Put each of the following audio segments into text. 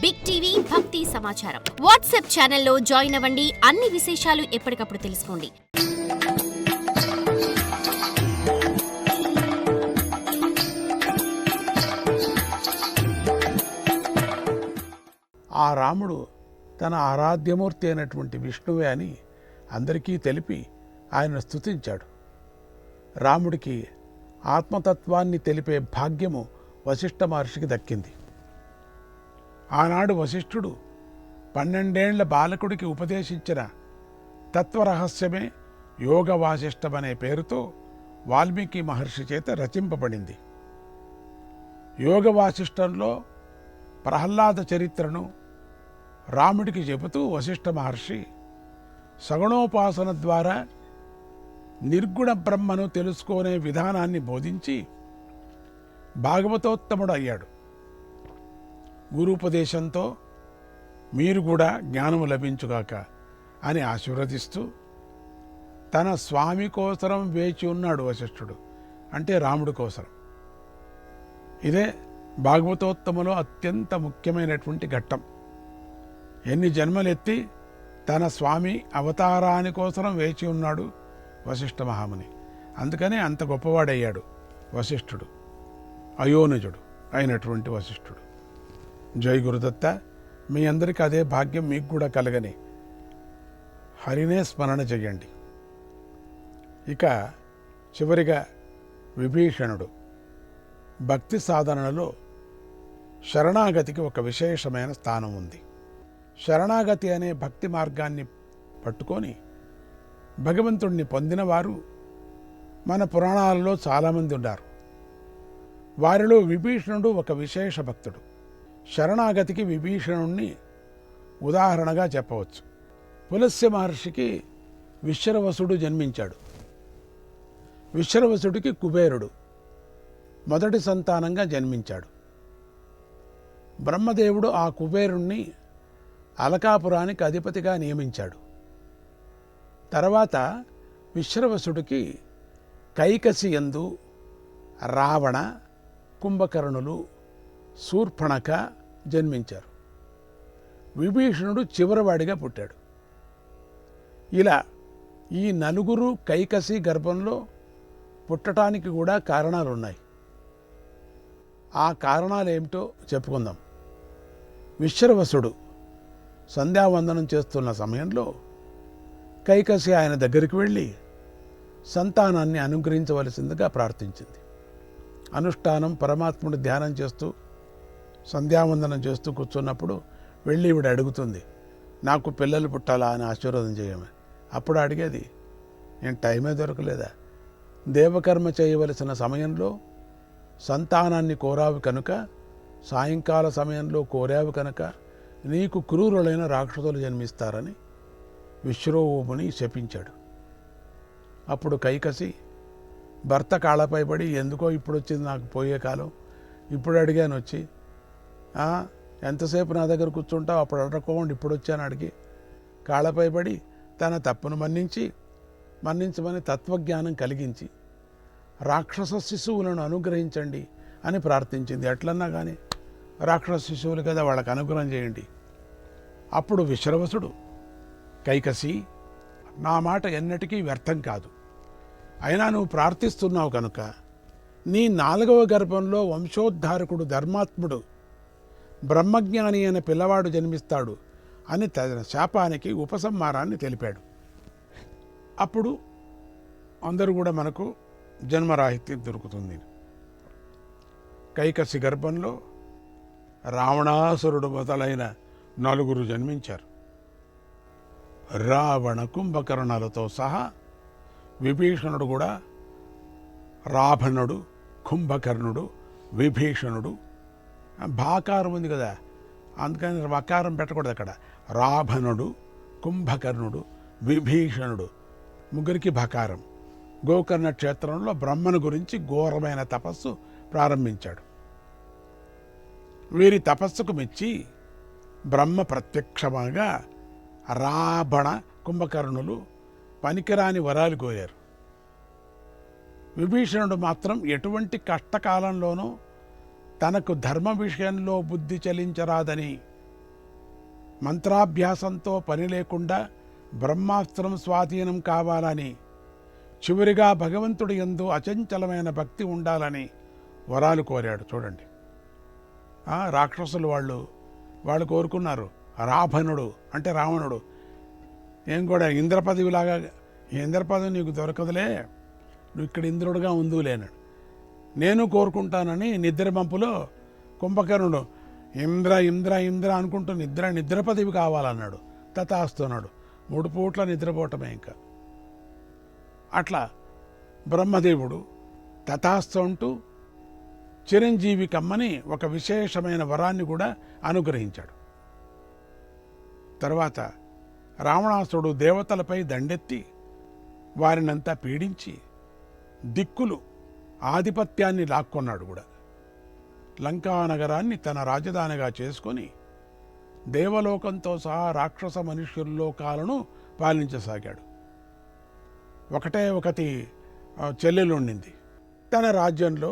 Big TV భక్తి సమాచారం WhatsApp ఛానల్లో జాయిన్ అవ్వండి. అన్ని విశేషాలు ఎప్పటికప్పుడు తెలుసుకోండి. ఆ రాముడు తన ఆరాధ్యమూర్తి అయినటువంటి విష్ణువే అని అందరికీ తెలిపి ఆయన స్తుతించాడు. రాముడికి ఆత్మతత్వాన్ని తెలిపే భాగ్యము వశిష్ఠ మహర్షికి దక్కింది. ఆనాడు వశిష్ఠుడు 12 ఏళ్ల బాలకుడికి ఉపదేశించిన తత్వరహస్యమే యోగ వాసిష్టమనే పేరుతో వాల్మీకి మహర్షి చేత రచింపబడింది. యోగ వాసిష్టంలో ప్రహ్లాద చరిత్రను రాముడికి చెబుతూ వశిష్ఠ మహర్షి సగుణోపాసన ద్వారా నిర్గుణ బ్రహ్మను తెలుసుకునే విధానాన్ని బోధించి భాగవతోత్తముడు అయ్యాడు. గురూపదేశంతో మీరు కూడా జ్ఞానము లభించుగాక అని ఆశీర్వదిస్తూ తన స్వామి కోసరం వేచి ఉన్నాడు వశిష్ఠుడు, అంటే రాముడి కోసరం. ఇదే భాగవతోత్తములో అత్యంత ముఖ్యమైనటువంటి ఘట్టం. ఎన్ని జన్మలెత్తి తన స్వామి అవతారాని కోసరం వేచి ఉన్నాడు వశిష్ఠ మహాముని. అందుకనే అంత గొప్పవాడయ్యాడు వశిష్ఠుడు, అయోనిజుడు అయినటువంటి వశిష్ఠుడు. జై గురుదత్త. మీ అందరికీ అదే భాగ్యం మీకు కూడా కలగని హరినే స్మరణ చెయ్యండి. ఇక చివరిగా విభీషణుడు. భక్తి సాధనలో శరణాగతికి ఒక విశేషమైన స్థానం ఉంది. శరణాగతి అనే భక్తి మార్గాన్ని పట్టుకొని భగవంతుణ్ణి పొందినవారు మన పురాణాలలో చాలామంది ఉన్నారు. వారిలో విభీషణుడు ఒక విశేష భక్తుడు. శరణాగతికి విభీషణుణ్ణి ఉదాహరణగా చెప్పవచ్చు. పులస్య మహర్షికి విశ్రవసుడు జన్మించాడు. విశ్రవసుడికి కుబేరుడు మొదటి సంతానంగా జన్మించాడు. బ్రహ్మదేవుడు ఆ కుబేరుణ్ణి అలకాపురానికి అధిపతిగా నియమించాడు. తర్వాత విశ్రవసుడికి కైకసి యందు రావణ, కుంభకర్ణులు, శూర్పణఖ జన్మించారు. విభీషణుడు చివరివాడిగా పుట్టాడు. ఇలా ఈ నలుగురు కైకసి గర్భంలో పుట్టడానికి కూడా కారణాలున్నాయి. ఆ కారణాలేమిటో చెప్పుకుందాం. విశ్రవసుడు సంధ్యావందనం చేస్తున్న సమయంలో కైకసి ఆయన దగ్గరికి వెళ్ళి సంతానాన్ని అనుగ్రహించవలసిందిగా ప్రార్థించింది. అనుష్ఠానం పరమాత్ముడు ధ్యానం చేస్తూ సంధ్యావందనం చేస్తూ కూర్చున్నప్పుడు వెళ్ళి ఈవిడ అడుగుతుంది, నాకు పిల్లలు పుట్టాలా అని ఆశీర్వాదం చేయమని. అప్పుడు అడిగేది, నేను టైమే దొరకలేదా? దేవకర్మ చేయవలసిన సమయంలో సంతానాన్ని కోరావు కనుక, సాయంకాల సమయంలో కోరావు కనుక నీకు క్రూరులైన రాక్షసులు జన్మిస్తారని విశ్వరూపుని శపించాడు. అప్పుడు కైకసి భర్త కాళ్ళపై పడి, ఎందుకో ఇప్పుడు వచ్చింది నాకు పోయే కాలం, ఇప్పుడు అడిగాను వచ్చి, ఎంతసేపు నా దగ్గర కూర్చుంటావు, అప్పుడు అడగకుండా ఇప్పుడు వచ్చాను అడిగి కాళ్ళపై పడి తన తప్పును మన్నించమని తత్వజ్ఞానం కలిగించి రాక్షస శిశువులను అనుగ్రహించండి అని ప్రార్థించింది. ఎట్లన్నా కానీ రాక్షస శిశువులు కదా, వాళ్ళకి అనుగ్రహం చేయండి. అప్పుడు విశ్రవసుడు, కైకసి, నా మాట ఎన్నటికీ వ్యర్థం కాదు. అయినా నువ్వు ప్రార్థిస్తున్నావు కనుక నీ 4వ గర్భంలో వంశోద్ధారకుడు ధర్మాత్ముడు బ్రహ్మజ్ఞాని అనే పిల్లవాడు జన్మిస్తాడు అని తన శాపానికి ఉపసంహారాన్ని తెలిపాడు. అప్పుడు అందరూ కూడా మనకు జన్మరాహిత్యం దొరుకుతుంది. కైకసి గర్భంలో రావణాసురుడు మొదలైన 4 జన్మించారు. రావణ, కుంభకర్ణాలతో సహా విభీషణుడు కూడా, రావణుడు, కుంభకర్ణుడు, విభీషణుడు. భాకారం ఉంది కదా, అందుకని వకారం పెట్టకూడదు అక్కడ. రావణుడు, కుంభకర్ణుడు, విభీషణుడు, ముగ్గురికి భకారం. గోకర్ణ క్షేత్రంలో బ్రహ్మను గురించి ఘోరమైన తపస్సు ప్రారంభించాడు. వీరి తపస్సుకు మెచ్చి బ్రహ్మ ప్రత్యక్షంగా రావణ, కుంభకర్ణులు పనికిరాని వరాలు కోరారు. విభీషణుడు మాత్రం ఎటువంటి కష్టకాలంలోనూ తనకు ధర్మ విషయంలో బుద్ధి చలించరాదని మంత్రాభ్యాసంతో పని లేకుండా బ్రహ్మాస్త్రం స్వాధీనం కావాలని, చివరిగా భగవంతుడి యందు అచంచలమైన భక్తి ఉండాలని వరాలు కోరాడు. చూడండి, రాక్షసులు వాళ్ళు కోరుకున్నారు. రాభనుడు అంటే రావణుడు ఏం కూడా ఇంద్రపదవిలాగా, ఇంద్రపదవి నీకు దొరకదులే, నువ్వు ఇక్కడ ఇంద్రుడుగా ఉందులేనాడు. నేను కోరుకుంటానని నిద్రబంపులో కుంభకర్ణుడు ఇంద్ర ఇంద్ర ఇంద్ర అనుకుంటూ నిద్ర పదవి కావాలన్నాడు. తథాస్తున్నాడు. 3 పూట్ల నిద్రపోవటమే. ఇంకా అట్లా బ్రహ్మదేవుడు తథాస్తు అంటూ చిరంజీవి కమ్మని ఒక విశేషమైన వరాన్ని కూడా అనుగ్రహించాడు. తర్వాత రావణాసుడు దేవతలపై దండెత్తి వారినంతా పీడించి దిక్కులు ఆధిపత్యాన్ని లాక్కొన్నాడు కూడా. లంకానగరాన్ని తన రాజధానిగా చేసుకొని దేవలోకంతో సహా రాక్షస మనుష్యుల్లోకాలను పాలించసాగాడు. ఒకటి చెల్లెలుండింది. తన రాజ్యంలో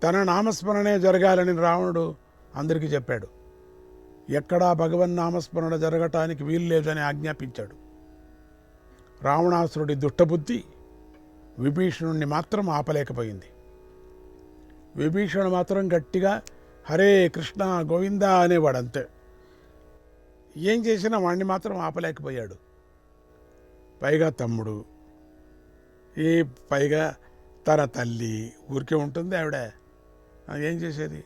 తన నామస్మరణే జరగాలని రావణుడు అందరికీ చెప్పాడు. ఎక్కడా భగవన్నామస్మరణ జరగటానికి వీలు లేదని ఆజ్ఞాపించాడు. రావణాసురుడి దుష్టబుద్ధి విభీషణుణ్ణి మాత్రం ఆపలేకపోయింది. విభీషణుడు మాత్రం గట్టిగా హరే కృష్ణ గోవింద అనేవాడు అంతే. ఏం చేసినా వాణ్ణి మాత్రం ఆపలేకపోయాడు. పైగా తమ్ముడు, పైగా తన తల్లి ఊరికే ఉంటుంది ఆవిడ, ఏం చేసేది?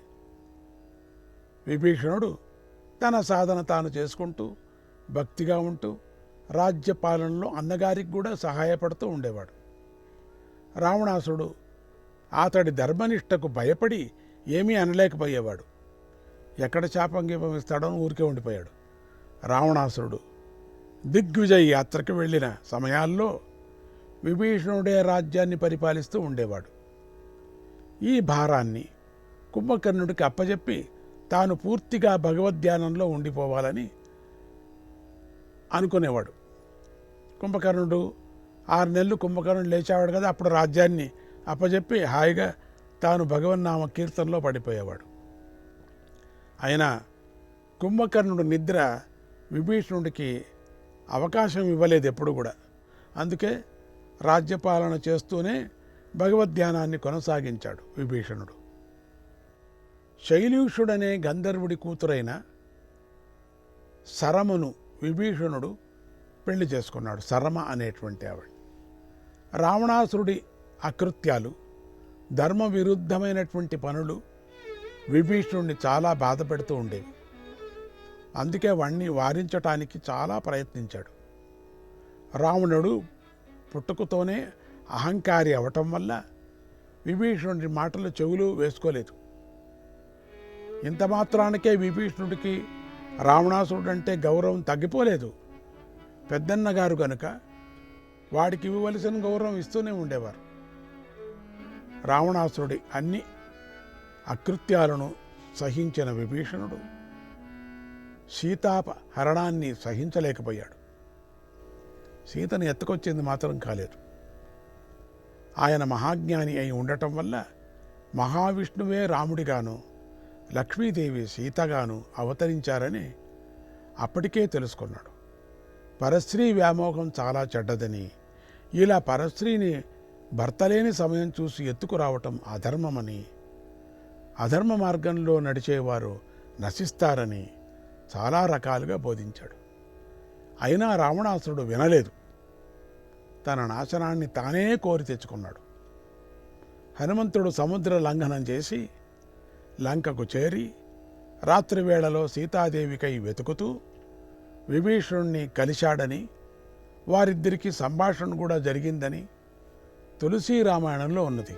విభీషణుడు తన సాధన తాను చేసుకుంటూ భక్తిగా ఉంటూ రాజ్యపాలనలో అన్నగారికి కూడా సహాయపడుతూ ఉండేవాడు. రావణాసుడు అతడి ధర్మనిష్టకు భయపడి ఏమీ అనలేకపోయేవాడు. ఎక్కడ శాపంగీపం ఇస్తాడో ఊరికే ఉండిపోయాడు. రావణాసురుడు దిగ్విజయ యాత్రకు వెళ్ళిన సమయాల్లో విభీషణుడే రాజ్యాన్ని పరిపాలిస్తూ ఉండేవాడు. ఈ భారాన్ని కుంభకర్ణుడికి అప్పజెప్పి తాను పూర్తిగా భగవద్ధ్యానంలో ఉండిపోవాలని అనుకునేవాడు. కుంభకర్ణుడు 6 నెలలు కుంభకర్ణుడు లేచేవాడు కదా, అప్పుడు రాజ్యాన్ని అప్పజెప్పి హాయిగా తాను భగవన్నామ కీర్తనలో పడిపోయేవాడు. అయినా కుంభకర్ణుడు నిద్ర విభీషణుడికి అవకాశం ఇవ్వలేదు ఎప్పుడు కూడా. అందుకే రాజ్యపాలన చేస్తూనే భగవద్ధ్యానాన్ని కొనసాగించాడు విభీషణుడు. శైల్యూషుడనే గంధర్వుడి కూతురైన సరమను విభీషణుడు పెళ్లి చేసుకున్నాడు. సరమ అనేటువంటి ఆవిడ. రావణాసురుడి అకృత్యాలు, ధర్మ విరుద్ధమైనటువంటి పనులు విభీషణుడిని చాలా బాధ పెడుతూ ఉండేవి. అందుకే వాణ్ణి వారించటానికి చాలా ప్రయత్నించాడు. రావణుడు పుట్టుకతోనే అహంకారి అవటం వల్ల విభీషణుడి మాటలు చెవులు వేసుకోలేదు. ఇంత మాత్రానికే విభీషణుడికి రావణాసురుడు అంటే గౌరవం తగ్గిపోలేదు. పెద్దన్నగారు కనుక వాడికి ఇవ్వవలసిన గౌరవం ఇస్తూనే ఉండేవారు. రావణాసురుడి అన్ని అకృత్యాలను సహించిన విభీషణుడు సీతాపహరణాన్ని సహించలేకపోయాడు. సీతను ఎత్తుకొచ్చింది మాత్రం కాలేదు. ఆయన మహాజ్ఞాని అయి ఉండటం వల్ల మహావిష్ణువే రాముడిగాను లక్ష్మీదేవి సీతగాను అవతరించారని అప్పటికే తెలుసుకున్నాడు. పరస్త్రీ వ్యామోహం చాలా చెడ్డదని, ఇలా పరస్త్రీని భర్తలేని సమయం చూసి ఎత్తుకురావటం అధర్మమని, అధర్మ మార్గంలో నడిచేవారు నశిస్తారని చాలా రకాలుగా బోధించాడు. అయినా రావణాసురుడు వినలేదు. తన నాశనాన్ని తానే కోరి తెచ్చుకున్నాడు. హనుమంతుడు సముద్ర లంఘనం చేసి లంకకు చేరి రాత్రివేళలో సీతాదేవికై వెతుకుతూ విభీషణుణ్ణి కలిశాడని, వారిద్దరికీ సంభాషణ కూడా జరిగిందని తులసీ రామాయణంలో ఉన్నది.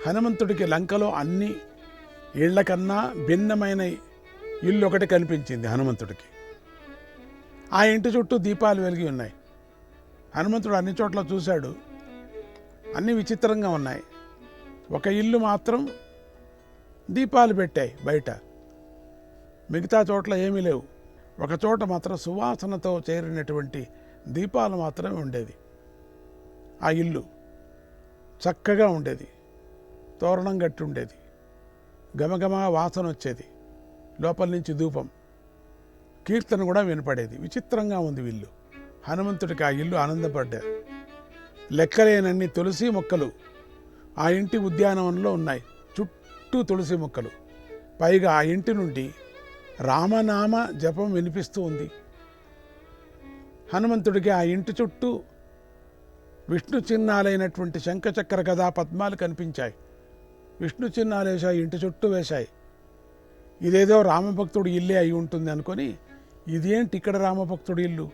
హనుమంతుడికి లంకలో అన్ని ఇళ్లకన్నా భిన్నమైన ఇల్లు ఒకటి కనిపించింది హనుమంతుడికి. ఆ ఇంటి చుట్టూ దీపాలు వెలిగి ఉన్నాయి. హనుమంతుడు అన్ని చోట్ల చూశాడు, అన్ని విచిత్రంగా ఉన్నాయి. ఒక ఇల్లు మాత్రం దీపాలు పెట్టాయి బయట, మిగతా చోట్ల ఏమీ లేవు. ఒక చోట మాత్రం సువాసనతో చేరినటువంటి దీపాలు మాత్రమే ఉండేది. ఆ ఇల్లు చక్కగా ఉండేది, తోరణం గట్టి ఉండేది, గమగమ వాసన వచ్చేది, లోపల నుంచి ధూపం. కీర్తన కూడా వినపడేది. విచిత్రంగా ఉంది ఇల్లు. హనుమంతుడికి ఆ ఇల్లు ఆనందపడ్డారు. లెక్కలేనన్ని తులసి మొక్కలు ఆ ఇంటి ఉద్యానవనంలో ఉన్నాయి. చుట్టూ తులసి మొక్కలు. పైగా ఆ ఇంటి నుండి రామనామ జపం వినిపిస్తూ ఉంది. హనుమంతుడికి ఆ ఇంటి చుట్టూ విష్ణు చిహ్నాలైనటువంటి శంఖచక్ర గదా పద్మాలు కనిపించాయి. విష్ణు చిహ్నాలు వేశాయి, ఇంటి చుట్టూ వేశాయి. ఇదేదో రామభక్తుడు ఇల్లే అయి ఉంటుంది అనుకొని, ఇదేంటి ఇక్కడ రామభక్తుడి ఇల్లు?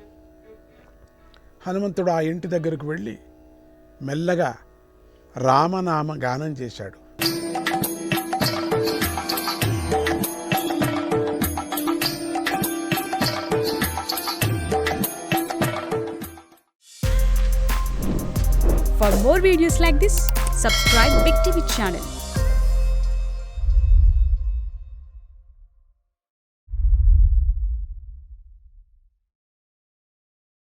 హనుమంతుడు ఆ ఇంటి దగ్గరకు వెళ్ళి మెల్లగా రామనామ గానం చేశాడు. For more videos like this, subscribe Big TV channel.